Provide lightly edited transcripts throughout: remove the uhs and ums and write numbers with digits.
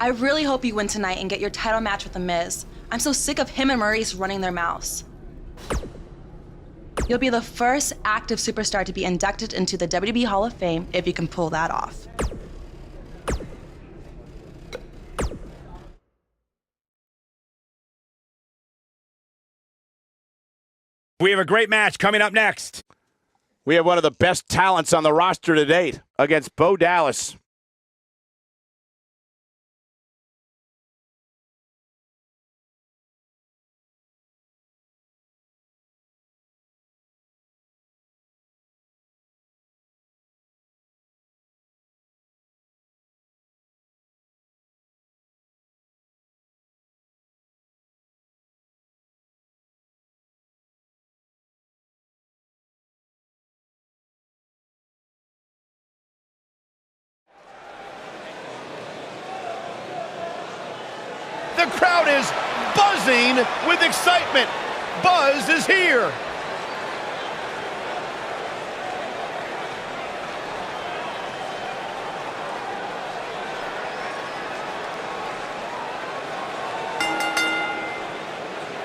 I really hope you win tonight and get your title match with The Miz. I'm so sick of him and Maurice running their mouths. You'll be the first active superstar to be inducted into the WWE Hall of Fame if you can pull that off. We have a great match coming up next. We have one of the best talents on the roster to date against Bo Dallas. The crowd is buzzing with excitement. Buzz is here.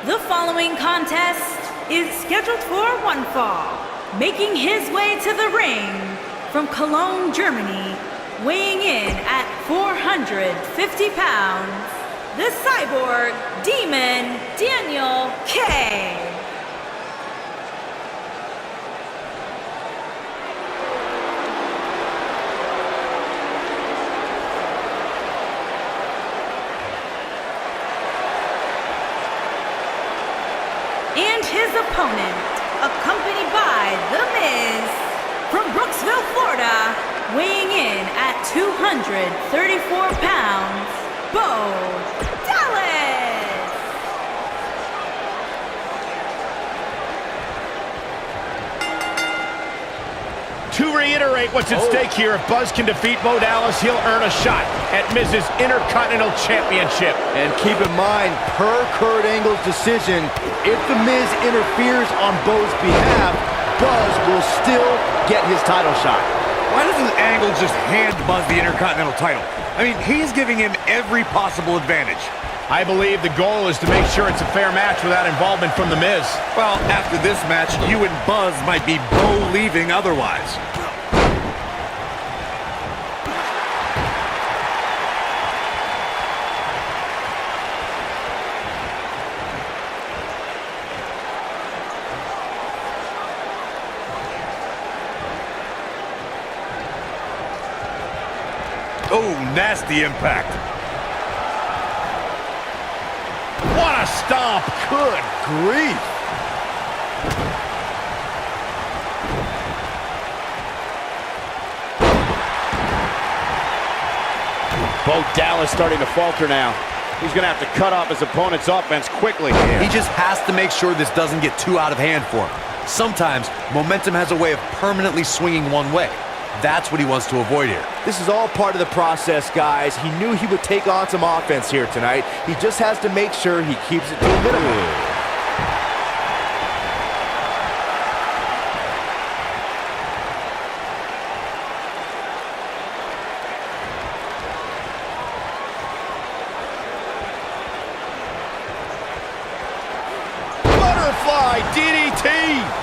The following contest is scheduled for one fall. Making his way to the ring from Cologne, Germany, weighing in at 450 pounds, the Cyborg Demon Daniel K. And his opponent, accompanied by The Miz, from Brooksville, Florida, weighing in at 234 pounds, Bo Dallas! To reiterate what's at stake here, if Buzz can defeat Bo Dallas, he'll earn a shot at Miz's Intercontinental Championship. And keep in mind, per Kurt Angle's decision, if The Miz interferes on Bo's behalf, Buzz will still get his title shot. Why doesn't Angle just hand Buzz the Intercontinental title? I mean, he's giving him every possible advantage. I believe the goal is to make sure it's a fair match without involvement from The Miz. Well, after this match, you and Buzz might be Bo leaving otherwise. Oh, nasty impact. What a stomp! Good grief! Bo Dallas starting to falter now. He's going to have to cut off his opponent's offense quickly. He just has to make sure this doesn't get too out of hand for him. Sometimes, momentum has a way of permanently swinging one way. That's what he wants to avoid here. This is all part of the process, guys. He knew he would take on some offense here tonight. He just has to make sure he keeps it to a minimum. Butterfly DDT!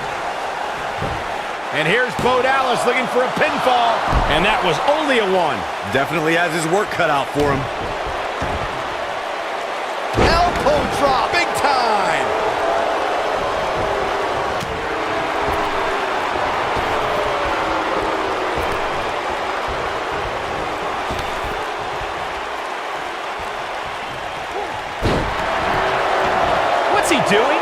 And here's Bo Dallas looking for a pinfall, and that was only a one. Definitely has his work cut out for him. Elbow drop, big time! What's he doing?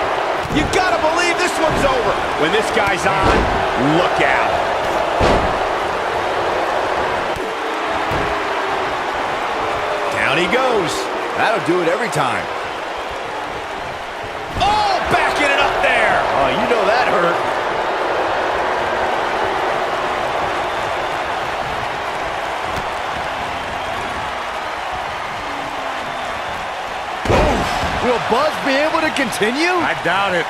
You gotta believe this one's over. When this guy's on, look out. Down he goes. That'll do it every time. Oh, backing it up there. Oh, you know that hurt. Will Buzz be able to continue? I doubt it.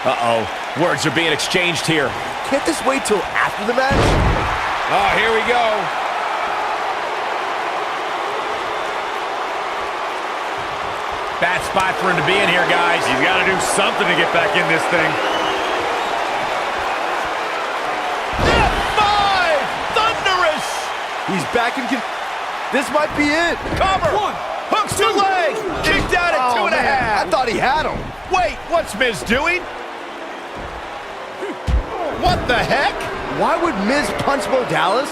Uh-oh. Words are being exchanged here. Can't this wait till after the match? Oh, here we go. Bad spot for him to be in here, guys. He's got to do something to get back in this thing. F5! Thunderous! He's back in. This might be it. Cover! One, hooks the leg! Kicked out at 2.5. I thought he had him. Wait, what's Miz doing? What the heck? Why would Miz punch Bo Dallas?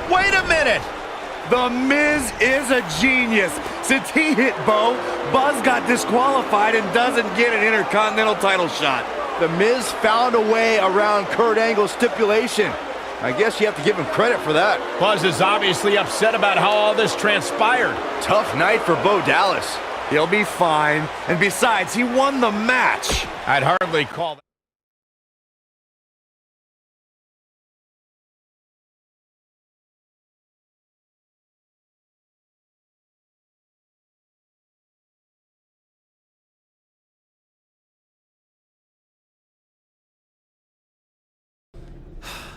Wait a minute! The Miz is a genius. Since he hit Bo, Buzz got disqualified and doesn't get an Intercontinental title shot. The Miz found a way around Kurt Angle's stipulation. I guess you have to give him credit for that. Buzz is obviously upset about how all this transpired. Tough night for Bo Dallas. He'll be fine. And besides, he won the match. I'd hardly call that.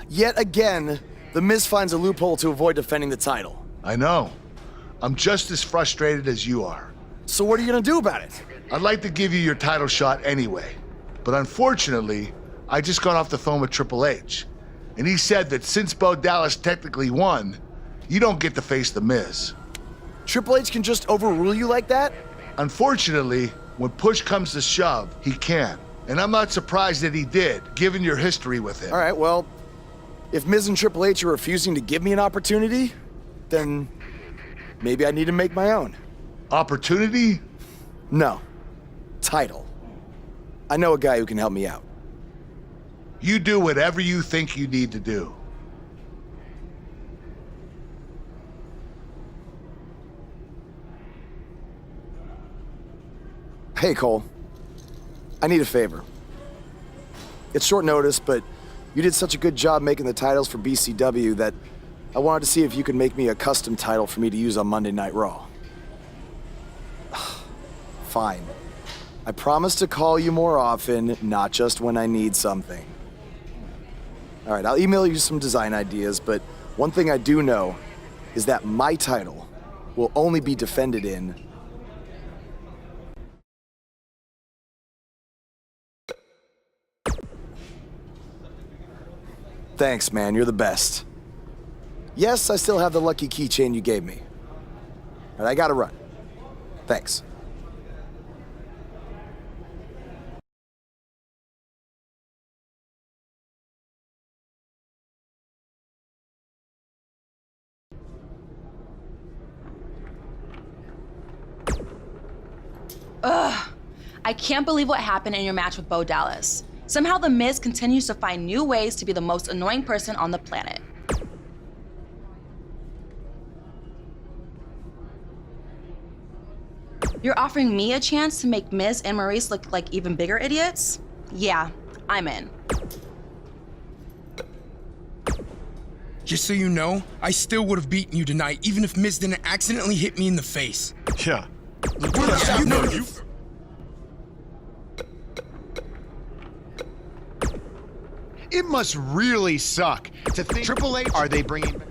Yet again, The Miz finds a loophole to avoid defending the title. I know. I'm just as frustrated as you are. So what are you gonna do about it? I'd like to give you your title shot anyway. But unfortunately, I just got off the phone with Triple H. And he said that since Bo Dallas technically won, you don't get to face The Miz. Triple H can just overrule you like that? Unfortunately, when push comes to shove, he can. And I'm not surprised that he did, given your history with him. All right, well, if Miz and Triple H are refusing to give me an opportunity, then maybe I need to make my own. Opportunity? No. Title. I know a guy who can help me out. You do whatever you think you need to do. Hey, Cole. I need a favor. It's short notice, but you did such a good job making the titles for BCW that I wanted to see if you could make me a custom title for me to use on Monday Night Raw. Fine. I promise to call you more often, not just when I need something. All right, I'll email you some design ideas, but one thing I do know is that my title will only be defended in Thanks, man. You're the best. Yes, I still have the lucky keychain you gave me. But I gotta run. Thanks. I can't believe what happened in your match with Bo Dallas. Somehow The Miz continues to find new ways to be the most annoying person on the planet. You're offering me a chance to make Miz and Maurice look like even bigger idiots? Yeah, I'm in. Just so you know, I still would have beaten you tonight, even if Miz didn't accidentally hit me in the face. Yeah. You know you. It must really suck to think Triple H. Are they bringing?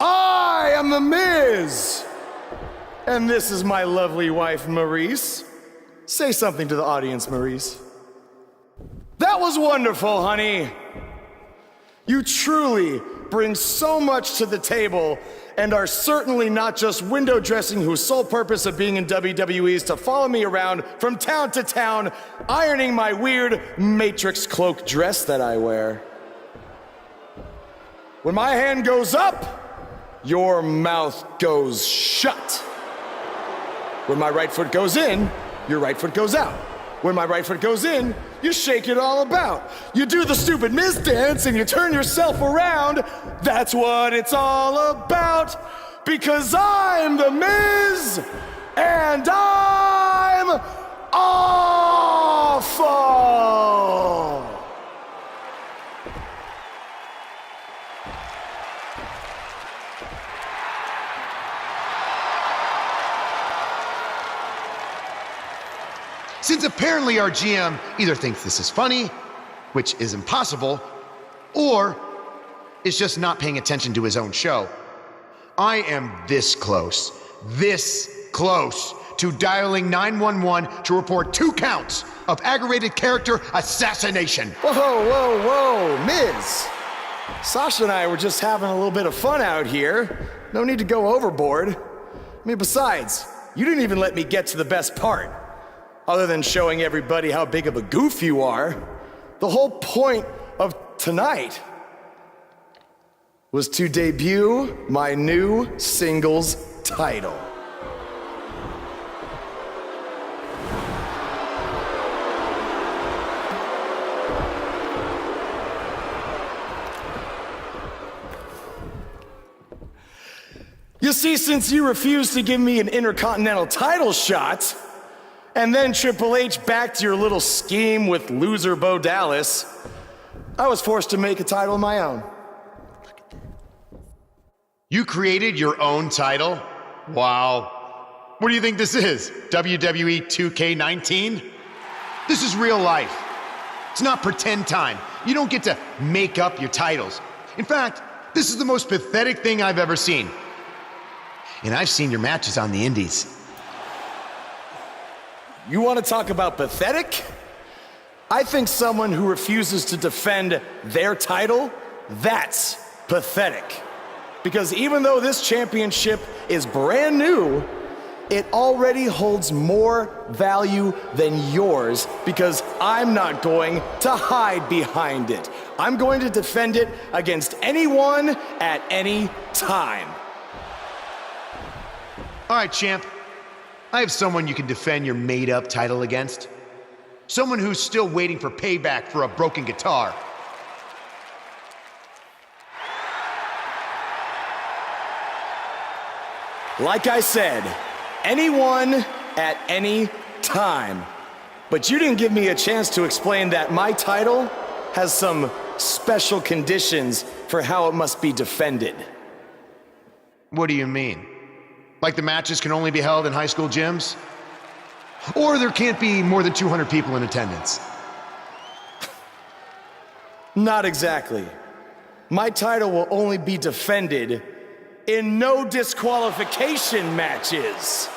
I am The Miz! And this is my lovely wife, Maurice. Say something to the audience, Maurice. That was wonderful, honey. You truly bring so much to the table and are certainly not just window dressing whose sole purpose of being in WWE is to follow me around from town to town, ironing my weird Matrix cloak dress that I wear. When my hand goes up, your mouth goes shut. When my right foot goes in, your right foot goes out. When my right foot goes in, you shake it all about. You do the stupid Miz dance and you turn yourself around. That's what it's all about. Because I'm The Miz and I'm awful. Since apparently our GM either thinks this is funny, which is impossible, or is just not paying attention to his own show, I am this close to dialing 911 to report 2 counts of aggravated character assassination. Whoa, Miz. Sasha and I were just having a little bit of fun out here. No need to go overboard. I mean, besides, you didn't even let me get to the best part. Other than showing everybody how big of a goof you are, the whole point of tonight was to debut my new singles title. You see, since you refused to give me an Intercontinental title shot, and then Triple H backed your little scheme with loser Bo Dallas, I was forced to make a title of my own. You created your own title? Wow. What do you think this is? WWE 2K19? This is real life. It's not pretend time. You don't get to make up your titles. In fact, this is the most pathetic thing I've ever seen. And I've seen your matches on the indies. You want to talk about pathetic? I think someone who refuses to defend their title, that's pathetic. Because even though this championship is brand new, it already holds more value than yours because I'm not going to hide behind it. I'm going to defend it against anyone at any time. All right, champ. I have someone you can defend your made-up title against. Someone who's still waiting for payback for a broken guitar. Like I said, anyone at any time. But you didn't give me a chance to explain that my title has some special conditions for how it must be defended. What do you mean? Like the matches can only be held in high school gyms? Or there can't be more than 200 people in attendance? Not exactly. My title will only be defended in no disqualification matches.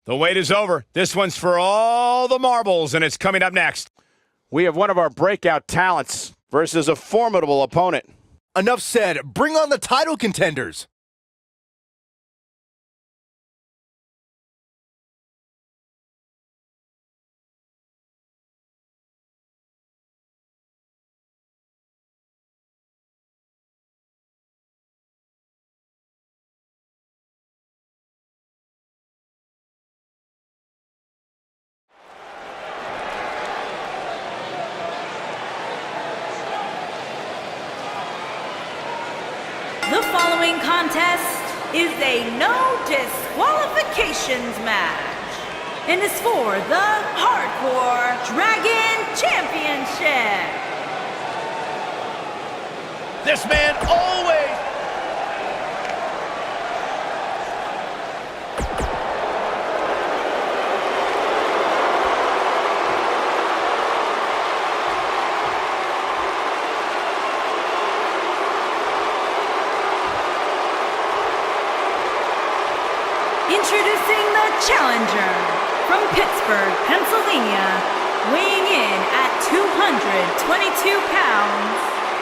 The wait is over. This one's for all the marbles, and it's coming up next. We have one of our breakout talents versus a formidable opponent. Enough said. Bring on the title contenders. The following contest is a no disqualifications match and is for the Hardcore Dragon Championship. This man always... Introducing the challenger from Pittsburgh, Pennsylvania, weighing in at 222 pounds,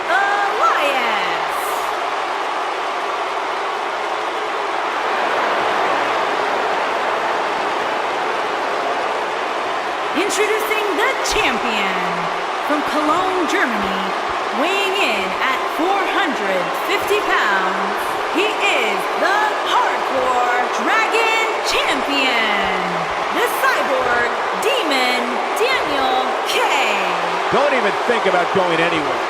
Elias. Introducing the champion from Cologne, Germany, weighing in at 450 pounds, he is the Hardcore Dragon Champion, the Cyborg Demon Daniel K. Don't even think about going anywhere.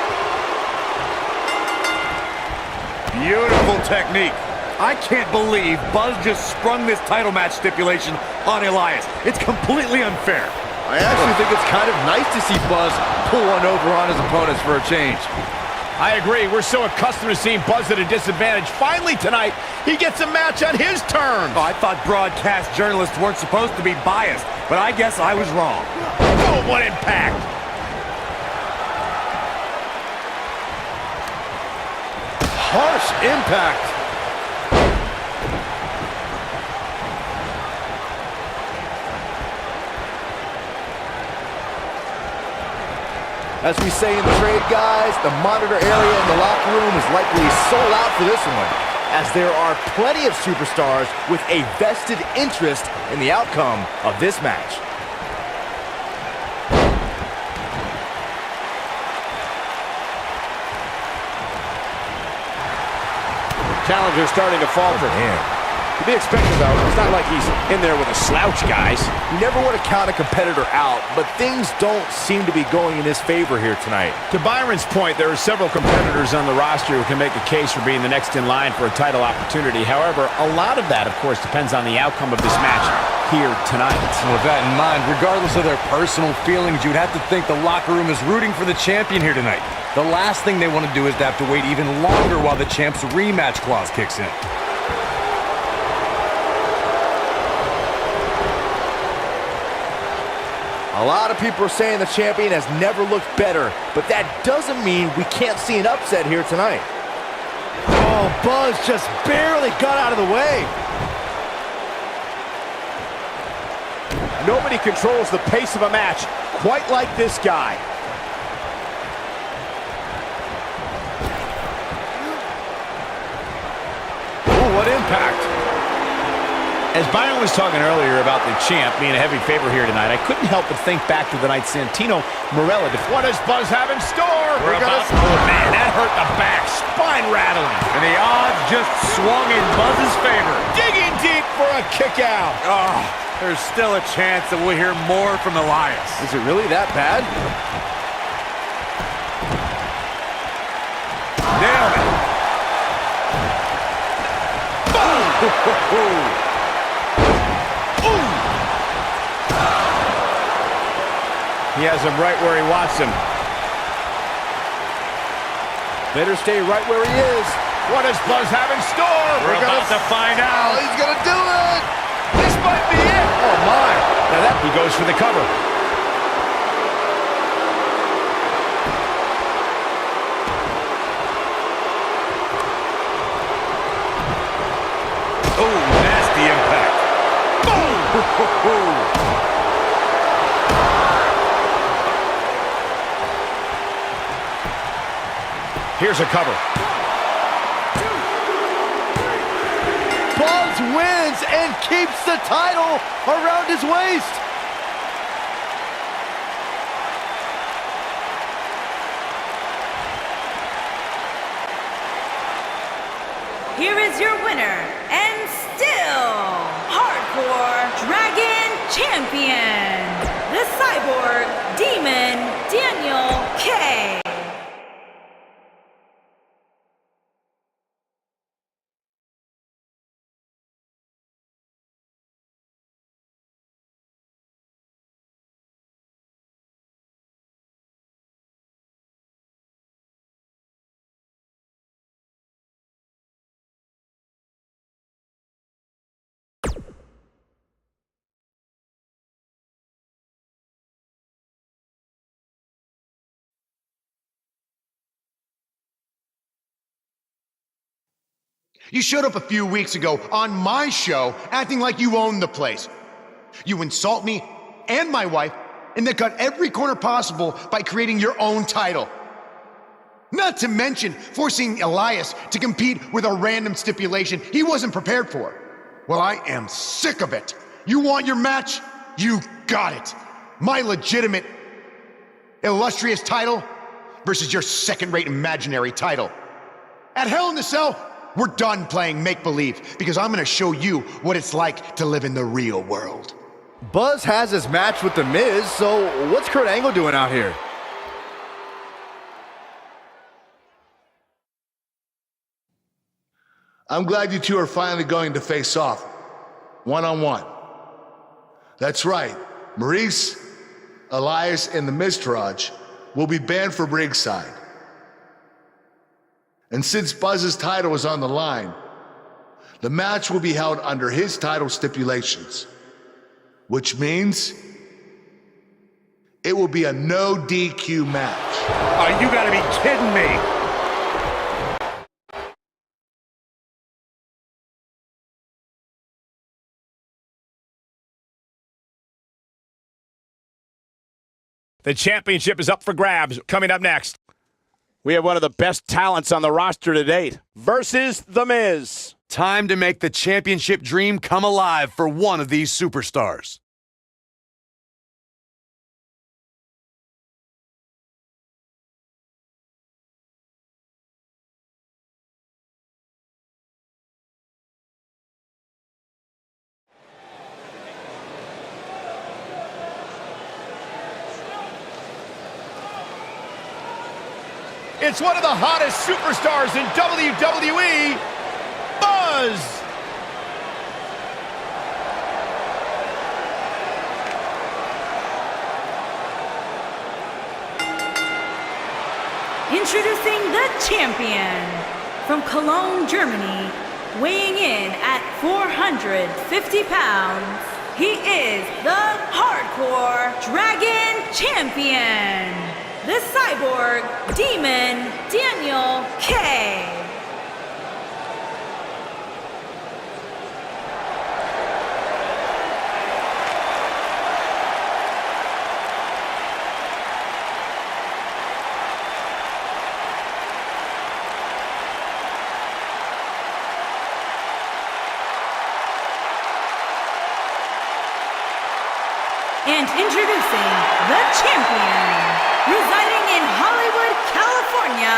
Beautiful technique. I can't believe Buzz just sprung this title match stipulation on Elias. It's completely unfair. I actually think it's kind of nice to see Buzz pull one over on his opponents for a change. I agree. We're so accustomed to seeing Buzz at a disadvantage. Finally tonight, he gets a match on his terms. Oh, I thought broadcast journalists weren't supposed to be biased, but I guess I was wrong. Oh, what impact! Harsh impact. As we say in the trade, guys, the monitor area in the locker room is likely sold out for this one, as there are plenty of superstars with a vested interest in the outcome of this match. Challenger starting to falter. To be expected, though. It's not like he's in there with a slouch, guys. You never want to count a competitor out, but things don't seem to be going in his favor here tonight. To Byron's point, there are several competitors on the roster who can make a case for being the next in line for a title opportunity. However, a lot of that, of course, depends on the outcome of this match here tonight. And with that in mind, regardless of their personal feelings, you'd have to think the locker room is rooting for the champion here tonight. The last thing they want to do is to have to wait even longer while the champ's rematch clause kicks in. A lot of people are saying the champion has never looked better, but that doesn't mean we can't see an upset here tonight. Oh, Buzz just barely got out of the way. Nobody controls the pace of a match quite like this guy. Oh, what impact! As Byron was talking earlier about the champ being a heavy favorite here tonight, I couldn't help but think back to the night Santino Marella. What does Buzz have in store? Oh, man, that hurt the back. Spine rattling. And the odds just swung in Buzz's favor. Digging deep for a kick out. Oh, there's still a chance that we'll hear more from Elias. Is it really that bad? Nailed it. Boom! He has him right where he wants him. Better stay right where he is. What does Buzz have in store? We're about to find out. He's gonna do it! This might be it. Oh my! Now that he goes for the cover. Oh, nasty impact. Boom! Here's a cover. Buzz wins and keeps the title around his waist. Here is your winner, and still Hardcore Dragon Champion, the Cyborg Demon Daniel K. You showed up a few weeks ago on my show acting like you own the place. You insult me and my wife and then cut every corner possible by creating your own title. Not to mention forcing Elias to compete with a random stipulation he wasn't prepared for. Well, I am sick of it. You want your match? You got it. My legitimate, illustrious title versus your second-rate imaginary title. At Hell in the Cell, we're done playing make-believe because I'm gonna show you what it's like to live in the real world. Buzz has his match with The Miz, so what's Kurt Angle doing out here? I'm glad you two are finally going to face off, one-on-one. That's right, Maurice, Elias, and the Miztourage will be banned from ringside. And since Buzz's title is on the line, the match will be held under his title stipulations, which means it will be a no DQ match. Oh, you gotta be kidding me. The championship is up for grabs. Coming up next, we have one of the best talents on the roster to date versus The Miz. Time to make the championship dream come alive for one of these superstars. It's one of the hottest superstars in WWE, Buzz! Introducing the champion from Cologne, Germany, weighing in at 450 pounds. He is the Hardcore Dragon Champion, the Cyborg Demon Daniel K. And introducing the champion, residing in Hollywood, California,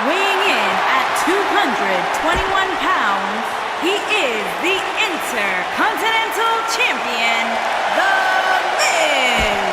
weighing in at 221 pounds, he is the Intercontinental Champion, The Miz.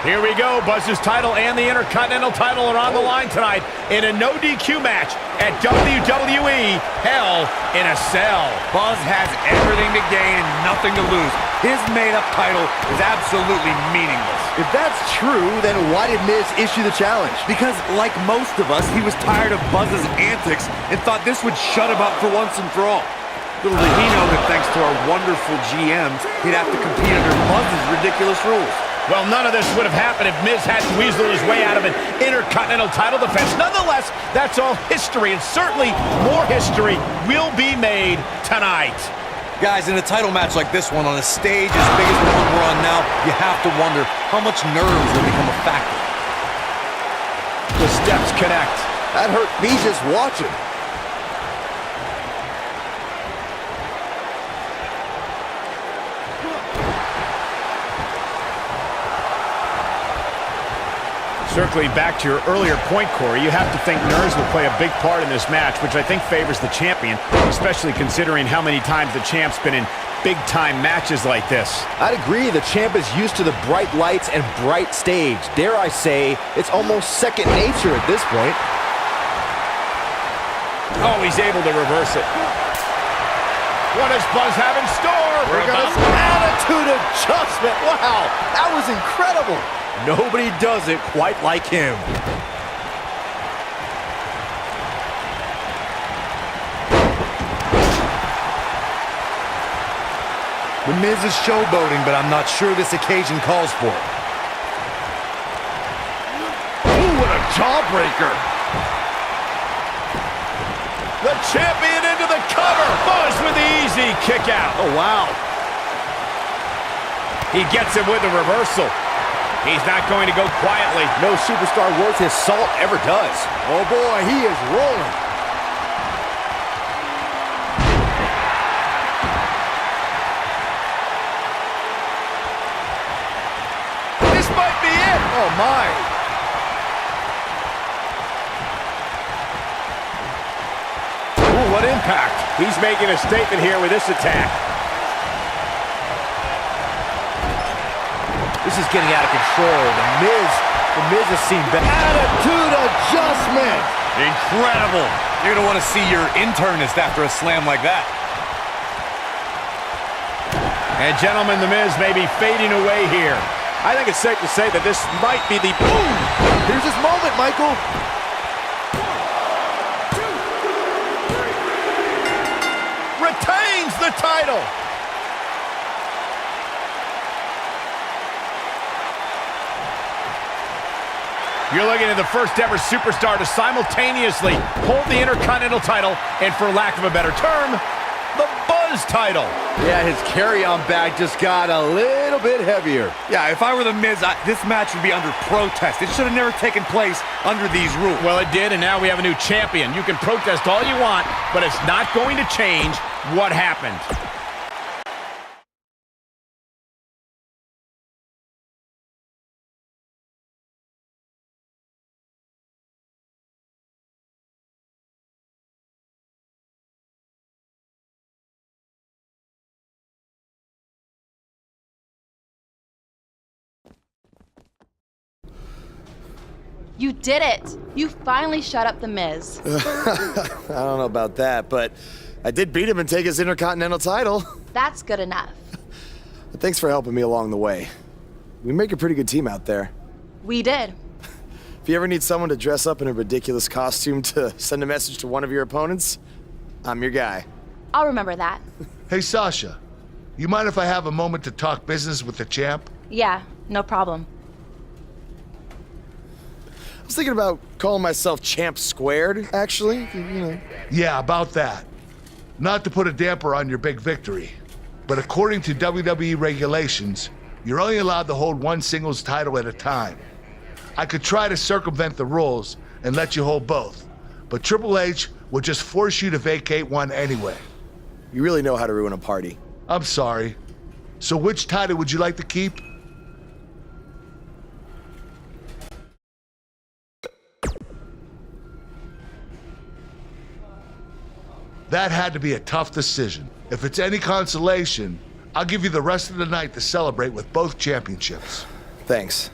Here we go. Buzz's title and the Intercontinental title are on the line tonight in a no DQ match at WWE Hell in a Cell. Buzz has everything to gain and nothing to lose. His made-up title is absolutely meaningless. If that's true, then why did Miz issue the challenge? Because, like most of us, he was tired of Buzz's antics and thought this would shut him up for once and for all. Little did he know that thanks to our wonderful GMs, he'd have to compete under Buzz's ridiculous rules. Well, none of this would have happened if Miz hadn't weaseled his way out of an Intercontinental title defense. Nonetheless, that's all history, and certainly more history will be made tonight. Guys, in a title match like this one, on a stage as big as the one we're on now, you have to wonder how much nerves will become a factor. The steps connect. That hurt me just watching. Circling back to your earlier point, Corey, you have to think nerves will play a big part in this match, which I think favors the champion, especially considering how many times the champ's been in big-time matches like this. I'd agree, the champ is used to the bright lights and bright stage. Dare I say, it's almost second nature at this point. Oh, he's able to reverse it. What does Buzz have in store? We're gonna attitude adjustment. Wow, that was incredible. Nobody does it quite like him. The Miz is showboating, but I'm not sure this occasion calls for it. Ooh, what a jawbreaker. The champion into the cover. Buzz with the easy kick out. Oh, wow. He gets him with the reversal. He's not going to go quietly. No superstar worth his salt ever does. Oh, boy, he is rolling. This might be it. Oh, my. Ooh, what impact. He's making a statement here with this attack. This is getting out of control. The Miz has seen better. Attitude adjustment. Incredible. You're gonna want to see your internist after a slam like that. And gentlemen, the Miz may be fading away here. I think it's safe to say that this might be the boom. Here's his moment, Michael. Retains the title. You're looking at the first ever superstar to simultaneously hold the Intercontinental title and, for lack of a better term, the Buzz title. Yeah, his carry-on bag just got a little bit heavier. Yeah, if I were the Miz, this match would be under protest. It should have never taken place under these rules. Well, it did, and now we have a new champion. You can protest all you want, but it's not going to change what happened. You did it! You finally shut up the Miz. I don't know about that, but I did beat him and take his Intercontinental title. That's good enough. Thanks for helping me along the way. We make a pretty good team out there. We did. If you ever need someone to dress up in a ridiculous costume to send a message to one of your opponents, I'm your guy. I'll remember that. Hey, Sasha, you mind if I have a moment to talk business with the champ? Yeah, no problem. I was thinking about calling myself Champ Squared, actually. You know. Yeah, about that. Not to put a damper on your big victory, but according to WWE regulations, you're only allowed to hold one singles title at a time. I could try to circumvent the rules and let you hold both, but Triple H would just force you to vacate one anyway. You really know how to ruin a party. I'm sorry. So which title would you like to keep? That had to be a tough decision. If it's any consolation, I'll give you the rest of the night to celebrate with both championships. Thanks.